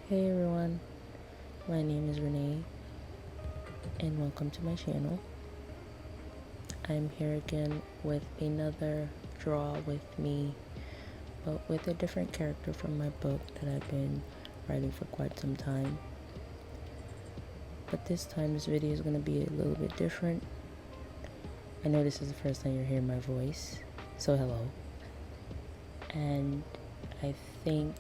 Hey everyone, my name is Renee and welcome to my channel. I'm here again with another draw with me, but with a different character from my book that I've been writing for quite some time. But this time this video is going to be a little bit different. I know this is the first time you're hearing my voice, so hello. And I think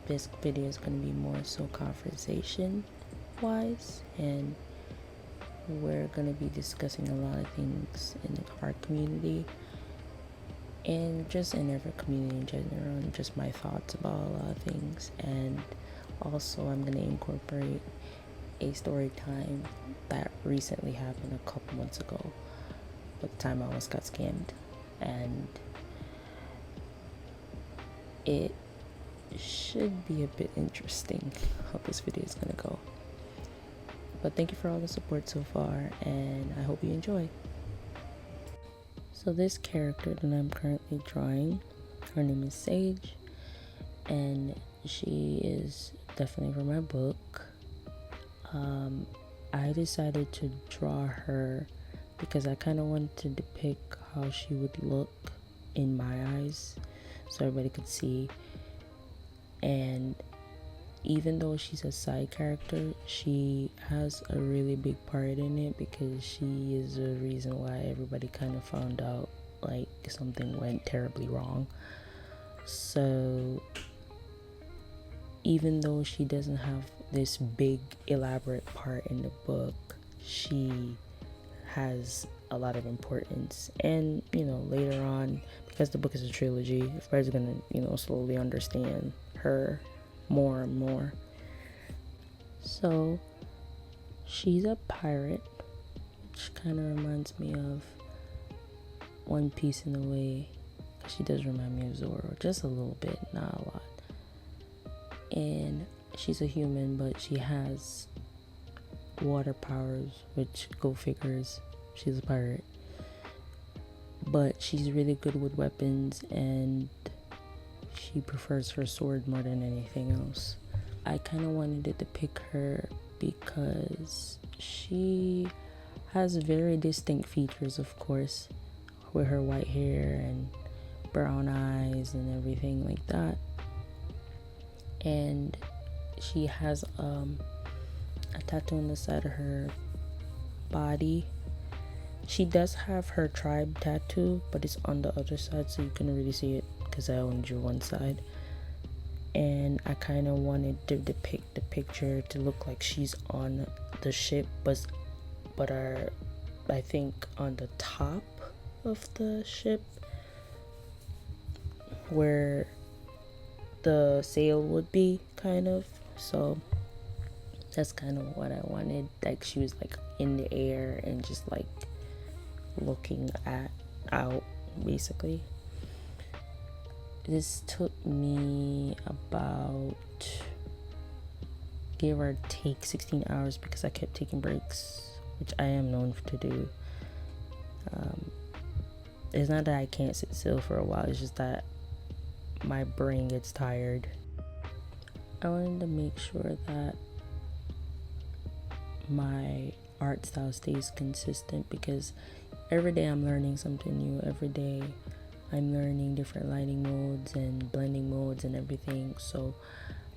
this video is going to be more so conversation wise, and we're going to be discussing a lot of things in our community and just in every community in general, and just my thoughts about a lot of things. And also I'm going to incorporate a story time that recently happened a couple months ago, but the time I almost got scammed, and it should be a bit interesting how this video is going to go. But thank you for all the support so far, and I hope you enjoy. So this character that I'm currently drawing, her name is Sage, and she is definitely from my book. I decided to draw her because I kind of wanted to depict how she would look in my eyes so everybody could see. And even though she's a side character, she has a really big part in it because she is the reason why everybody kind of found out like something went terribly wrong. So even though she doesn't have this big elaborate part in the book, she has a lot of importance. And later on, because the book is a trilogy, everybody's gonna slowly understand her more and more. So she's a pirate, which kind of reminds me of One Piece in a way, because she does remind me of Zoro just a little bit, not a lot. And she's a human, but she has water powers, which, go figures, she's a pirate. But she's really good with weapons, and she prefers her sword more than anything else. I kind of wanted to depict her because she has very distinct features, of course, with her white hair and brown eyes and everything like that. And she has a tattoo on the side of her body. She does have her tribe tattoo, but it's on the other side, so you couldn't really see it because I only drew one side. And I kind of wanted to depict the picture to look like she's on the ship, but I think on the top of the ship where the sail would be, kind of. So that's kind of what I wanted, like she was like in the air and just like looking out basically. This took me about, give or take, 16 hours because I kept taking breaks, which I am known to do. It's not that I can't sit still for a while, it's just that my brain gets tired. I wanted to make sure that my art style stays consistent because every day I'm learning something new. Every day I'm learning different lighting modes and blending modes and everything. So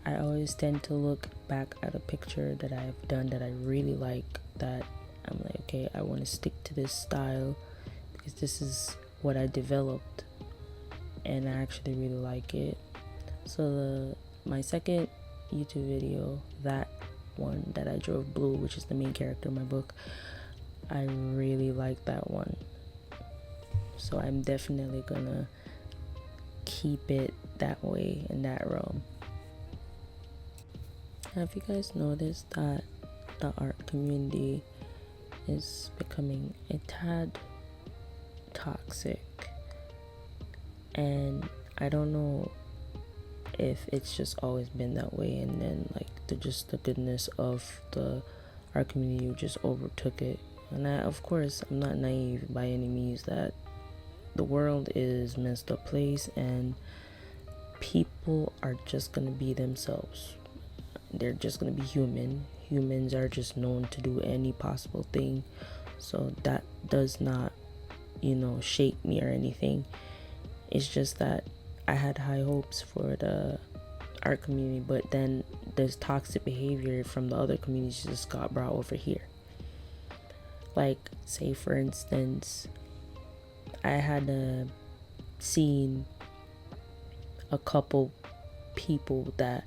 I always tend to look back at a picture that I've done that I really like, that I'm like, okay, I want to stick to this style because this is what I developed and I actually really like it. So my second YouTube video, that one that I drove Blue, which is the main character in my book, I really like that one. So I'm definitely gonna keep it that way, in that realm. Have you guys noticed that the art community is becoming a tad toxic? And I don't know if it's just always been that way, and then like the goodness of the art community just overtook it. And of course, I'm not naive by any means that the world is a messed up place and people are just gonna be themselves. they're just gonna be human. Humans are just known to do any possible thing, so that does not, shake me or anything. It's just that I had high hopes for the art community, but then this toxic behavior from the other communities just got brought over here. Like, say for instance, I had seen a couple people that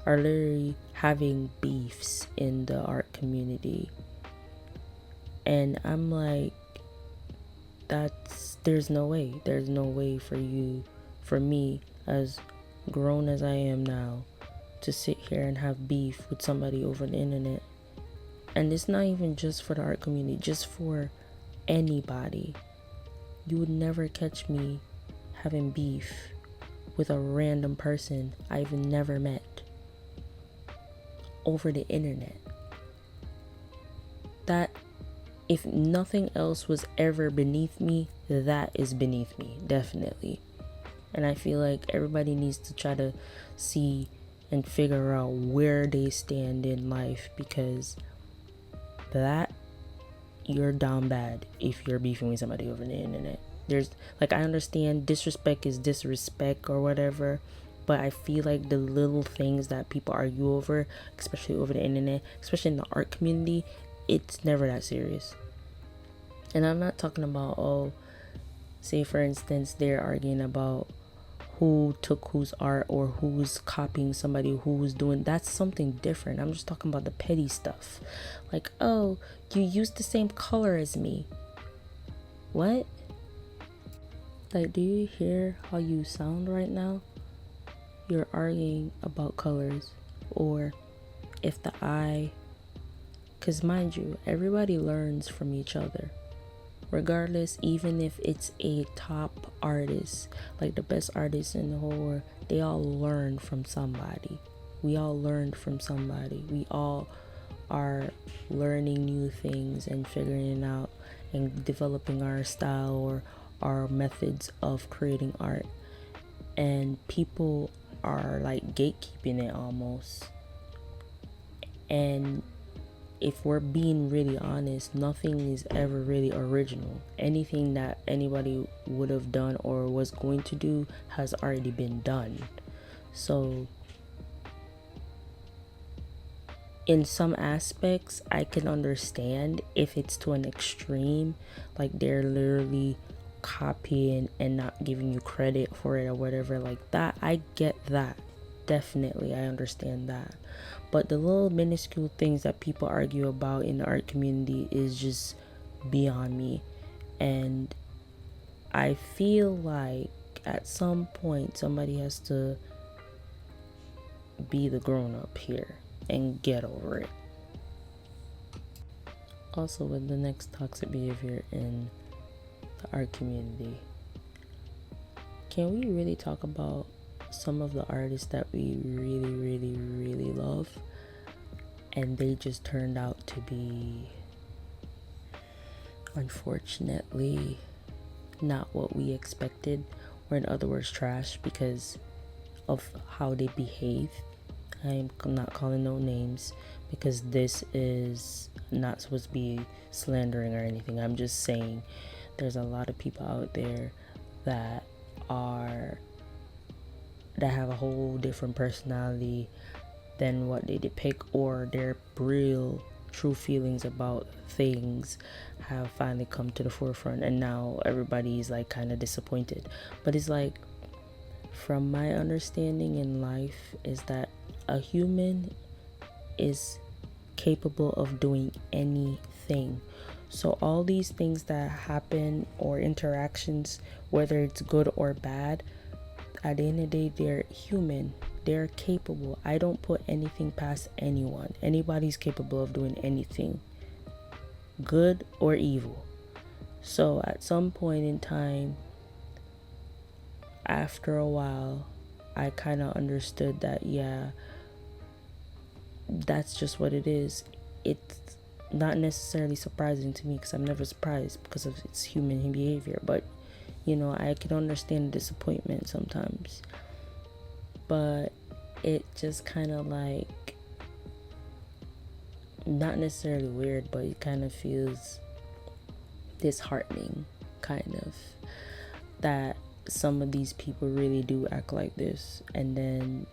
are literally having beefs in the art community, and I'm like, there's no way for me, as grown as I am now, to sit here and have beef with somebody over the internet. And it's not even just for the art community, just for anybody. You would never catch me having beef with a random person I've never met over the internet. That, if nothing else was ever beneath me, that is beneath me, definitely. And I feel like everybody needs to try to see and figure out where they stand in life, because that, you're down bad if you're beefing with somebody over the internet. There's, like, I understand disrespect is disrespect or whatever, but I feel like the little things that people argue over, especially over the internet, especially in the art community, it's never that serious. And I'm not talking about, say for instance, they're arguing about who took whose art or who's copying somebody who's doing, that's something different. I'm just talking about the petty stuff. Like, oh, you used the same color as me. What? Like, do you hear how you sound right now? You're arguing about colors, or if the eye, because mind you, everybody learns from each other. Regardless, even if it's a top artist, like the best artist in the whole world, they all learn from somebody. We all learned from somebody. We all are learning new things and figuring it out and developing our style or our methods of creating art. And people are like gatekeeping it almost. And if we're being really honest, nothing is ever really original. Anything that anybody would have done or was going to do has already been done. So in some aspects, I can understand if it's to an extreme, like they're literally copying and not giving you credit for it or whatever like that. I get that. Definitely, I understand that. But the little minuscule things that people argue about in the art community is just beyond me. And I feel like at some point somebody has to be the grown up here and get over it. Also, with the next toxic behavior in the art community, can we really talk about some of the artists that we really love, and they just turned out to be, unfortunately, not what we expected, or in other words, trash, because of how they behave. I'm not calling no names because this is not supposed to be slandering or anything. I'm just saying there's a lot of people out there that have a whole different personality than what they depict, or their real true feelings about things have finally come to the forefront, and now everybody's like kind of disappointed. But it's like, from my understanding in life, is that a human is capable of doing anything. So all these things that happen, or interactions, whether it's good or bad, at the end of the day, they're human. They're capable. I don't put anything past anyone. Anybody's capable of doing anything, good or evil. So at some point in time, after a while, I kind of understood that, yeah, that's just what it is. It's not necessarily surprising to me, because I'm never surprised because of its human behavior. But I can understand disappointment sometimes. But it just kind of like not necessarily weird, but it kind of feels disheartening, kind of, that some of these people really do act like this. And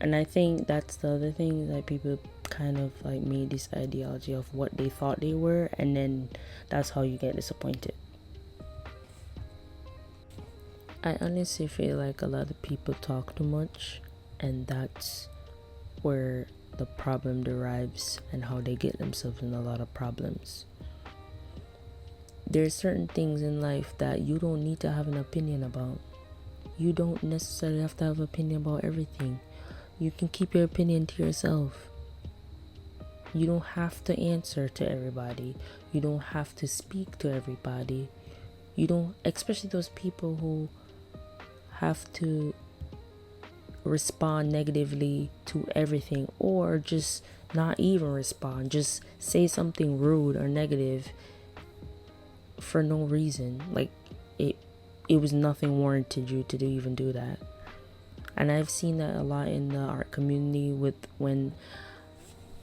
I think that's the other thing, that people kind of like made this ideology of what they thought they were, and then that's how you get disappointed. I honestly feel like a lot of people talk too much, and that's where the problem derives and how they get themselves in a lot of problems. There's certain things in life that you don't need to have an opinion about. You don't necessarily have to have an opinion about everything. You can keep your opinion to yourself. You don't have to answer to everybody. You don't have to speak to everybody. You don't, especially those people who have to respond negatively to everything, or just not even respond, just say something rude or negative for no reason. Like it was nothing warranted you to even do that. And I've seen that a lot in the art community, with when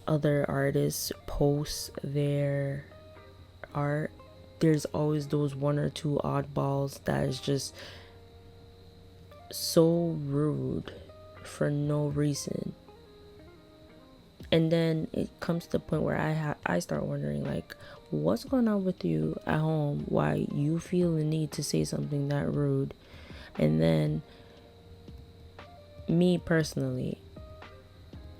other artists post their art, there's always those one or two oddballs that is just so rude for no reason. And then it comes to the point where I start wondering, like, what's going on with you at home? Why you feel the need to say something that rude? And then me personally,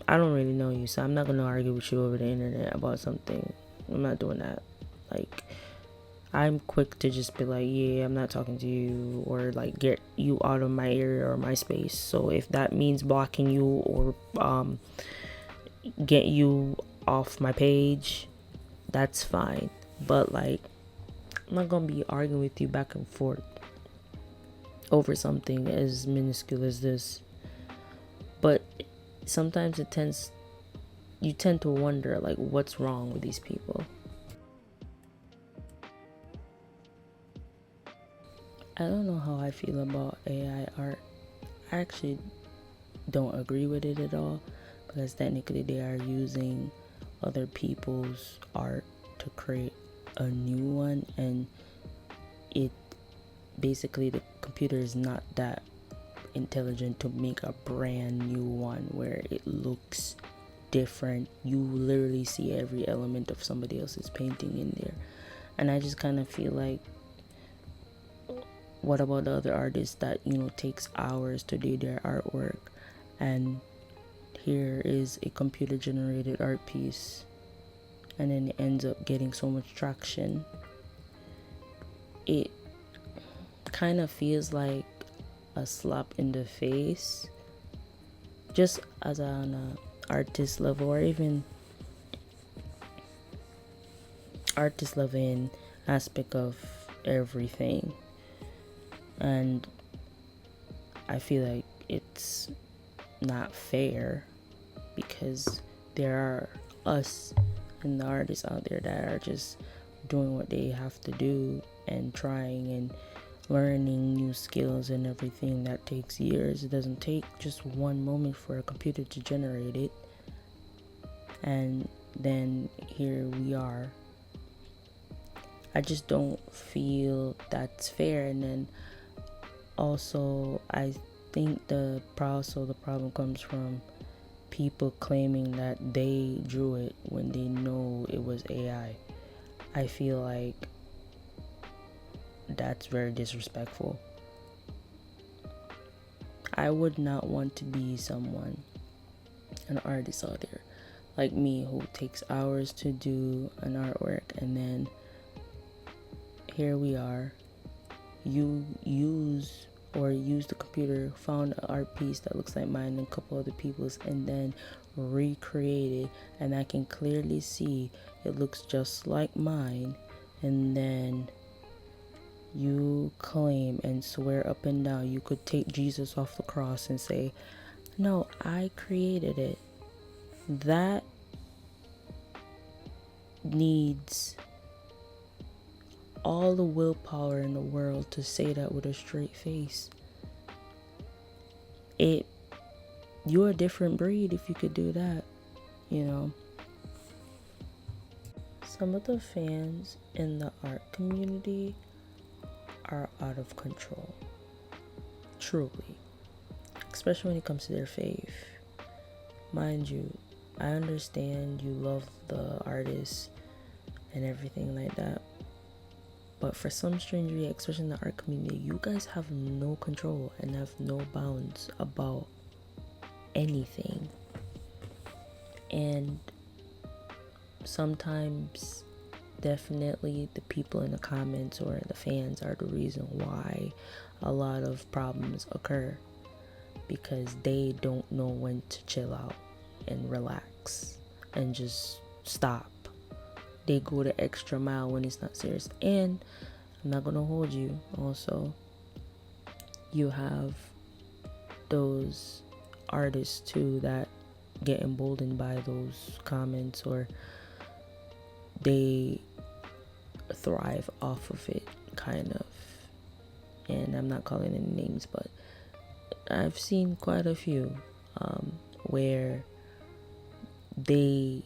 I don't really know you, so I'm not gonna argue with you over the internet about something. I'm not doing that. Like, I'm quick to just be like, yeah, I'm not talking to you, or like get you out of my area or my space. So if that means blocking you, or get you off my page, that's fine. But like, I'm not gonna be arguing with you back and forth over something as minuscule as this. But sometimes you tend to wonder, like, what's wrong with these people. I don't know how I feel about AI art. I actually don't agree with it at all, because technically they are using other people's art to create a new one, and it basically, the computer is not that intelligent to make a brand new one where it looks different. You literally see every element of somebody else's painting in there. And I just kind of feel like, what about the other artists that, takes hours to do their artwork, and here is a computer generated art piece, and then it ends up getting so much traction? It kind of feels like a slap in the face, just as on an artist level, or even artist level in aspect of everything. And I feel like it's not fair, because there are us and the artists out there that are just doing what they have to do, and trying and learning new skills and everything that takes years. It doesn't take just one moment for a computer to generate it. And then here we are. I just don't feel that's fair. And then also, I think the problem comes from people claiming that they drew it when they know it was AI. I feel like that's very disrespectful. I would not want to be an artist out there like me, who takes hours to do an artwork, and then here we are. You use the computer, found an art piece that looks like mine and a couple other people's, and then recreate it, and I can clearly see it looks just like mine. And then you claim and swear up and down you could take Jesus off the cross and say, no, I created it. That needs all the willpower in the world to say that with a straight face. You're a different breed if you could do that, Some of the fans in the art community are out of control. Truly. Especially when it comes to their faith. Mind you, I understand you love the artist and everything like that. But for some strange reason, especially in the art community, you guys have no control and have no bounds about anything. And sometimes definitely the people in the comments or the fans are the reason why a lot of problems occur, because they don't know when to chill out and relax and just stop. They go the extra mile when it's not serious. And I'm not gonna hold you, also you have those artists too that get emboldened by those comments, or they thrive off of it, kind of. And I'm not calling any names, but I've seen quite a few where they,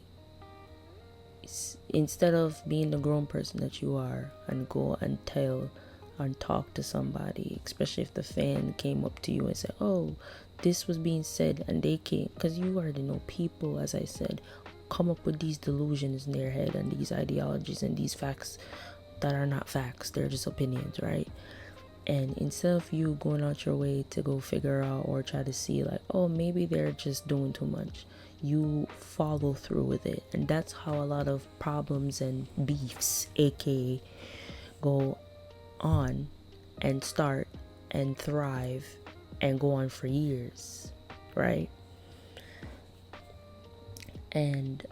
instead of being the grown person that you are and go and tell and talk to somebody, especially if the fan came up to you and said, oh, this was being said, and they came, because you already know people, as I said, come up with these delusions in their head and these ideologies and these facts that are not facts, they're just opinions, right? And instead of you going out your way to go figure out or try to see like, oh, maybe they're just doing too much, you follow through with it. And that's how a lot of problems and beefs, aka, go on and start and thrive and go on for years, right? And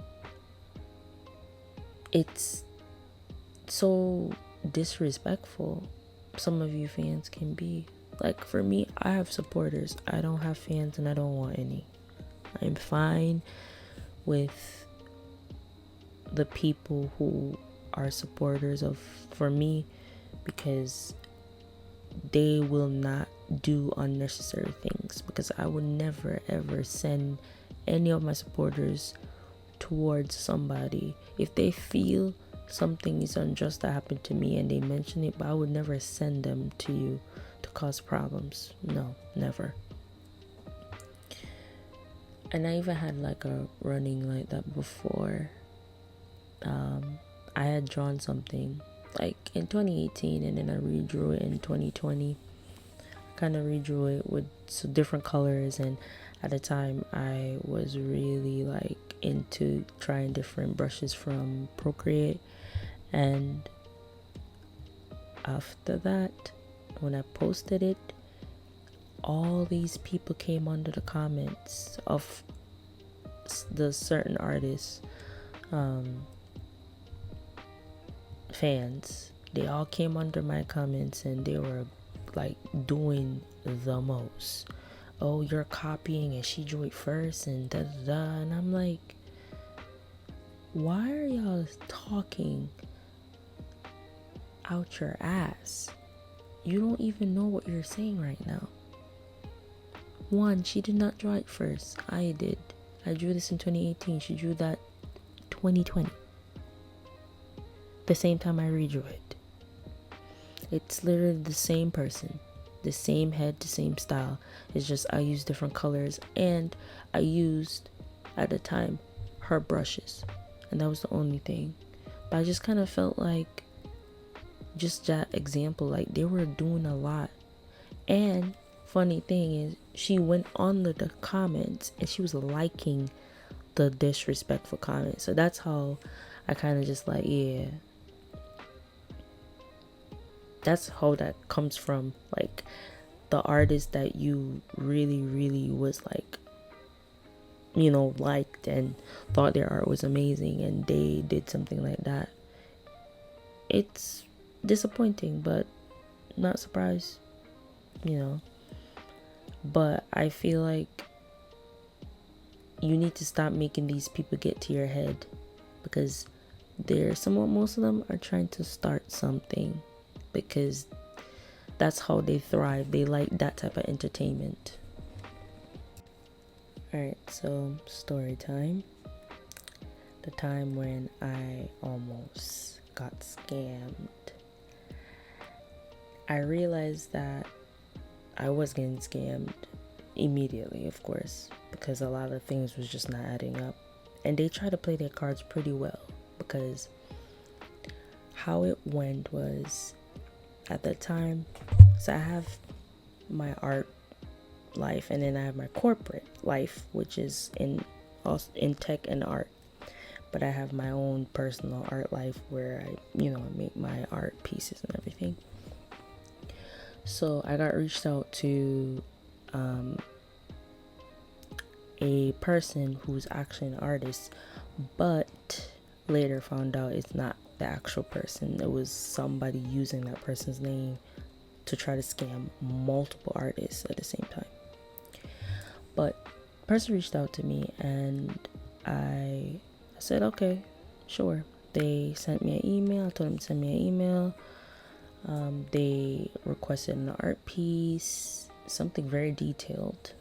it's so disrespectful some of you fans can be. Like, for me, I have supporters. I don't have fans and I don't want any. I'm fine with the people who are supporters of for me, because they will not do unnecessary things, because I would never ever send any of my supporters towards somebody if they feel something is unjust that happened to me and they mention it, but I would never send them to you to cause problems. No, never. And I even had like a running like that before. I had drawn something like in 2018 and then I redrew it in 2020. I kind of redrew it with some different colors, and at the time I was really like into trying different brushes from Procreate. And after that, when I posted it, all these people came under the comments of the certain artists, fans. They all came under my comments and they were like doing the most. Oh, you're copying and she drew it first and da da da. And I'm like, why are y'all talking out your ass? You don't even know what you're saying right now. One, she did not draw it first. I did. I drew this in 2018. She drew that 2020. The same time I redrew it. It's literally the same person. The same head, the same style. It's just I used different colors, and I used, at the time, her brushes. And that was the only thing. But I just kind of felt like, just that example, like they were doing a lot. And funny thing is, she went on the comments and she was liking the disrespectful comments. So that's how I kind of just like, yeah, that's how that comes from. Like the artist that you really, really was like, you know, liked and thought their art was amazing, and they did something like that. It's disappointing, but not surprised, you know. But I feel like you need to stop making these people get to your head, because most of them are trying to start something, because that's how they thrive. They like that type of entertainment. Alright, so story time. the time when I almost got scammed, I realized that I was getting scammed immediately, of course, because a lot of things was just not adding up. And they try to play their cards pretty well, because how it went was, at the time, so I have my art life, and then I have my corporate life, which is in tech and art. But I have my own personal art life where I make my art pieces and everything. So I got reached out to a person who's actually an artist, but later found out it's not the actual person. It was somebody using that person's name to try to scam multiple artists at the same time. But the person reached out to me, and I said, okay, sure. They sent me an email. I told them to send me an email. They requested an art piece, something very detailed.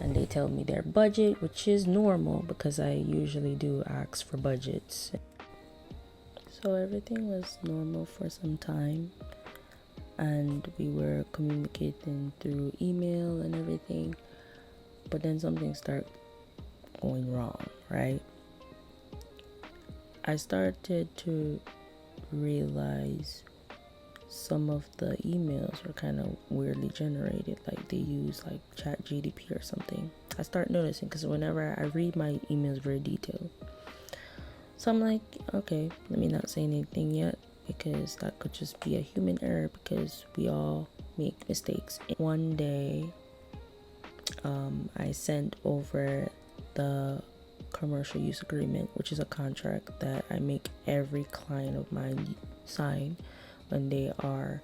And they told me their budget, which is normal because I usually do ask for budgets. So everything was normal for some time. And we were communicating through email and everything. But then something started going wrong, right? I started to realize some of the emails were kind of weirdly generated, like they use like ChatGPT or something. I start noticing because whenever I read my emails very detailed, so I'm like, okay, let me not say anything yet, because that could just be a human error, because we all make mistakes. One day I sent over the commercial use agreement, which is a contract that I make every client of mine sign when they are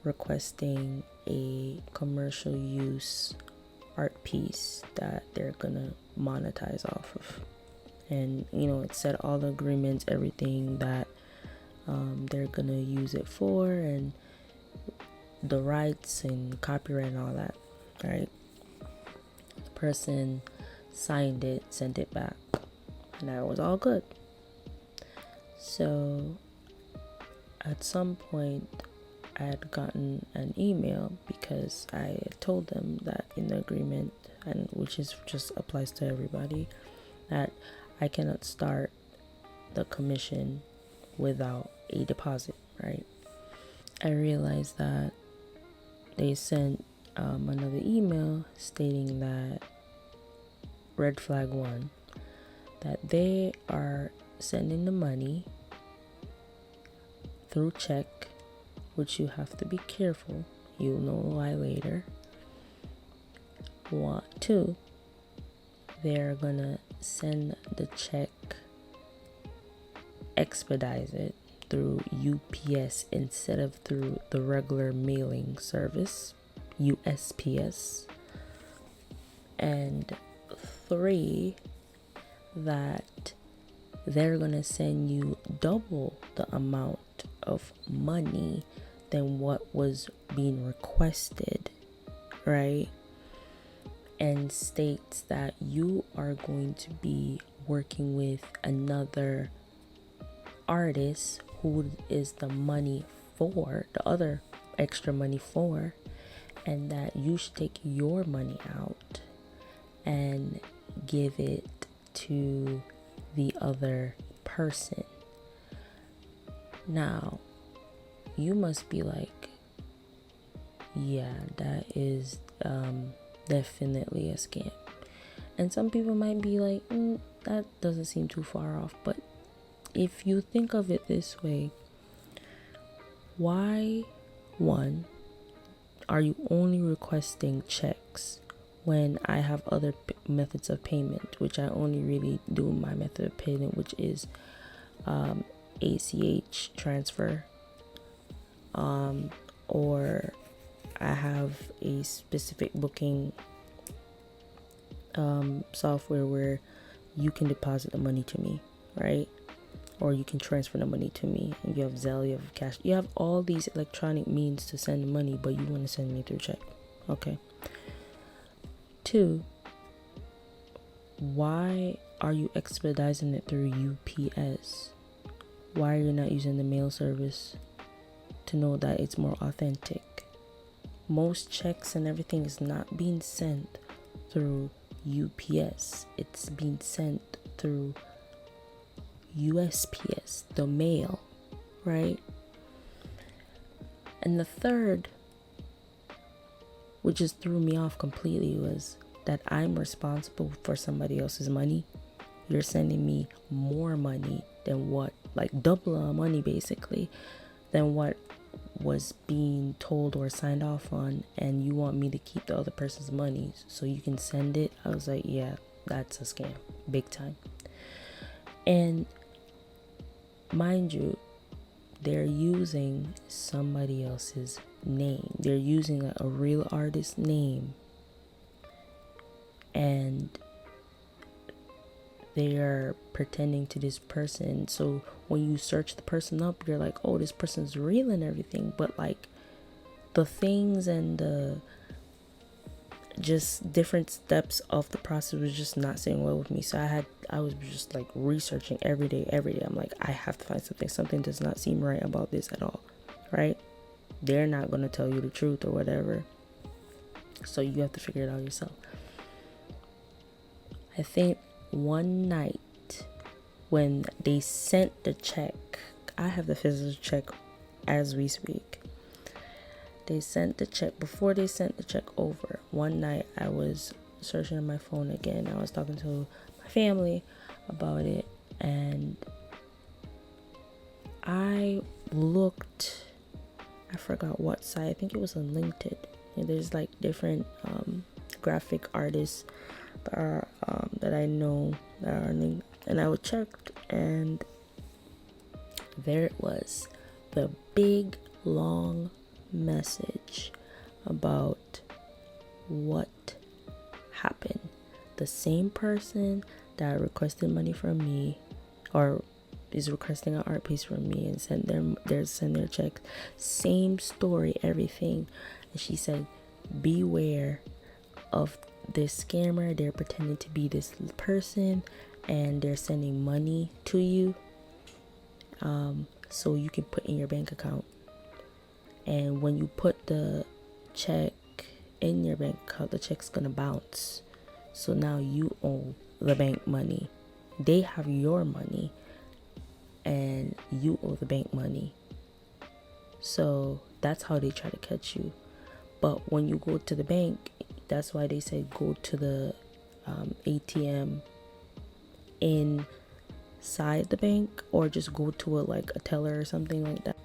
requesting a commercial use art piece that they're gonna monetize off of. And it said all the agreements, everything that they're gonna use it for, and the rights and copyright and all that, right? The person signed it, sent it back, and that was all good. So at some point I had gotten an email, because I told them that in the agreement, and which is just applies to everybody, that I cannot start the commission without a deposit, right? I realized that they sent another email stating that, red flag 1, that they are sending the money through check, which you have to be careful. You'll know why later. 2, they're gonna send the check, expedite it through UPS instead of through the regular mailing service, USPS. And 3, that they're gonna send you double the amount of money than what was being requested, right? And states that you are going to be working with another artist who is the money for, the other extra money for, and that you should take your money out and give it to the other person. Now, you must be like, yeah, that is definitely a scam. And some people might be like, that doesn't seem too far off. But if you think of it this way, why, 1, are you only requesting checks when I have other methods of payment, which I only really do my method of payment, which is ACH transfer, or I have a specific booking software where you can deposit the money to me, right? Or you can transfer the money to me. And you have Zelle, you have cash, you have all these electronic means to send money, but you want to send me through check. Okay. 2, why are you expediting it through UPS? Why are you not using the mail service to know that it's more authentic? Most checks and everything is not being sent through UPS. It's being sent through USPS, the mail, right? And the third, which just threw me off completely, was that I'm responsible for somebody else's money. You're sending me more money than what, like double the money basically, than what was being told or signed off on, and you want me to keep the other person's money so you can send it. I was like, yeah, that's a scam, big time. And mind you, they're using somebody else's name. They're using a real artist's name, and they are pretending to this person. So when you search the person up, you're like, oh, this person's real and everything, but like the things and the just different steps of the process was just not sitting well with me. So I was just like researching every day. I'm like, I have to find something does not seem right about this at all, right? They're not going to tell you the truth or whatever, so you have to figure it out yourself. I think one night when they sent the check, I have the physical check as we speak. They sent the check. Before they sent the check over, one night I was searching on my phone again. I was talking to my family about it, and I looked, I forgot what site, I think it was on LinkedIn. And there's like different graphic artists that I know that are linked, and I checked, and there it was, the big long message about what happened. The same person that requested money from me, or is requesting an art piece from me, and send their checks, same story, everything. And she said, beware of this scammer. They're pretending to be this person, and they're sending money to you so you can put in your bank account. And when you put the check in your bank account, the check's gonna bounce. So now you owe the bank money. They have your money, and you owe the bank money. So that's how they try to catch you. But when you go to the bank, that's why they say go to the ATM inside the bank, or just go to like a teller or something like that.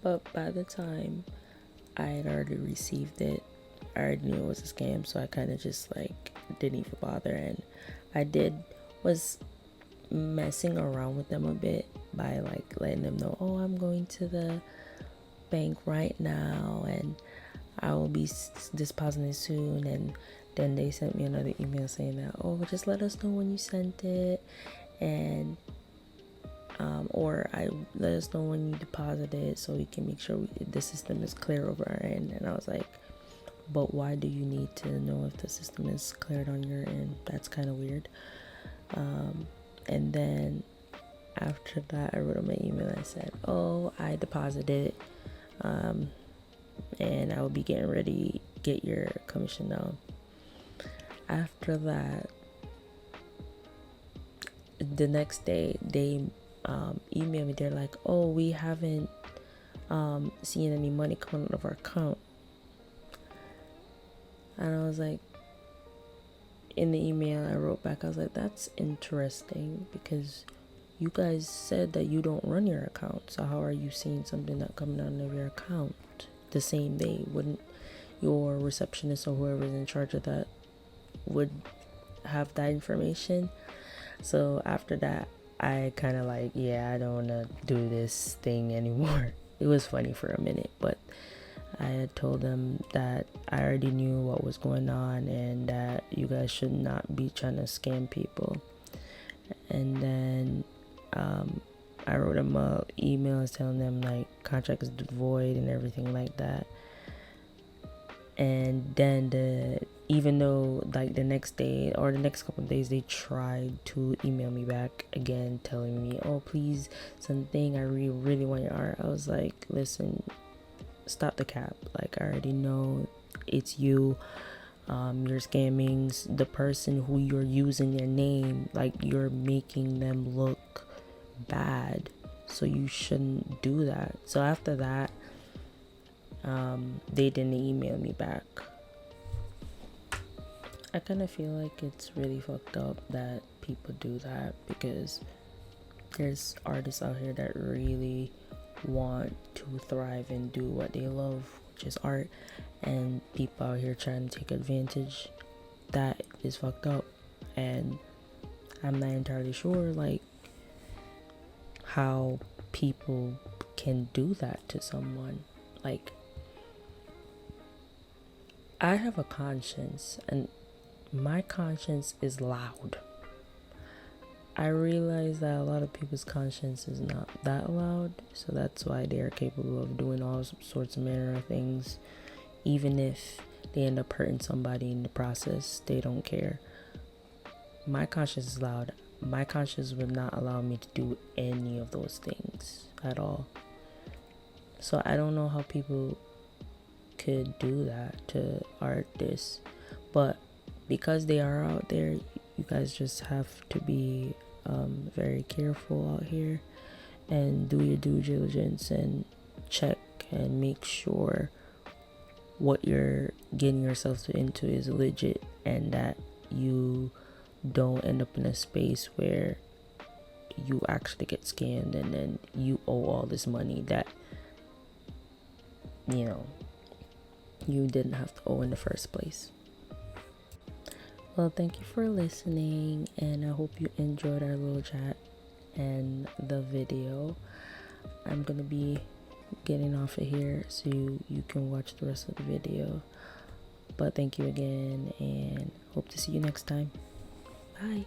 But by the time I had already received it, I already knew it was a scam, so I kind of just like didn't even bother. And I was messing around with them a bit by like letting them know, oh, I'm going to the bank right now and I will be dispositing it soon. And then they sent me another email saying that, oh, just let us know when you sent it, and or let us know when you deposit it so we can make sure the system is clear over our end. And I was like, but why do you need to know if the system is cleared on your end? That's kind of weird. And then after that, I wrote on my email and I said, oh, I deposited it, and I will be getting ready, get your commission now. After that, the next day they emailed me. They're like, oh, we haven't seen any money coming out of our account. And I was like, in the email I wrote back, I was like, that's interesting, because you guys said that you don't run your account, so how are you seeing something not coming out of your account the same day? Wouldn't your receptionist or whoever's in charge of that would have that information? So after that, I kind of like, yeah, I don't want to do this thing anymore. It was funny for a minute, but I had told them that I already knew what was going on and that you guys should not be trying to scam people. And then I wrote them an email telling them like contract is void and everything like that. And then the even though like the next day or the next couple of days they tried to email me back again telling me, oh please something, I really want your art. I was like, listen, stop the cap. Like, I already know it's you. You're scamming the person who you're using their name. Like, you're making them look bad, so you shouldn't do that. So after that, they didn't email me back. I kind of feel like it's really fucked up that people do that, because there's artists out here that really want to thrive and do what they love, which is art, and people out here trying to take advantage. That is fucked up, and I'm not entirely sure like how people can do that to someone. Like, I have a conscience, and my conscience is loud. I realize that a lot of people's conscience is not that loud, so that's why they are capable of doing all sorts of manner of things. Even if they end up hurting somebody in the process, they don't care. My conscience is loud. My conscience would not allow me to do any of those things at all. So I don't know how people could do that to artists, but because they are out there, you guys just have to be very careful out here and do your due diligence and check and make sure what you're getting yourself into is legit, and that you don't end up in a space where you actually get scammed and then you owe all this money that you didn't have to owe in the first place. Well, thank you for listening, and I hope you enjoyed our little chat and the video. I'm gonna be getting off of here so you can watch the rest of the video. But thank you again, and hope to see you next time. Bye.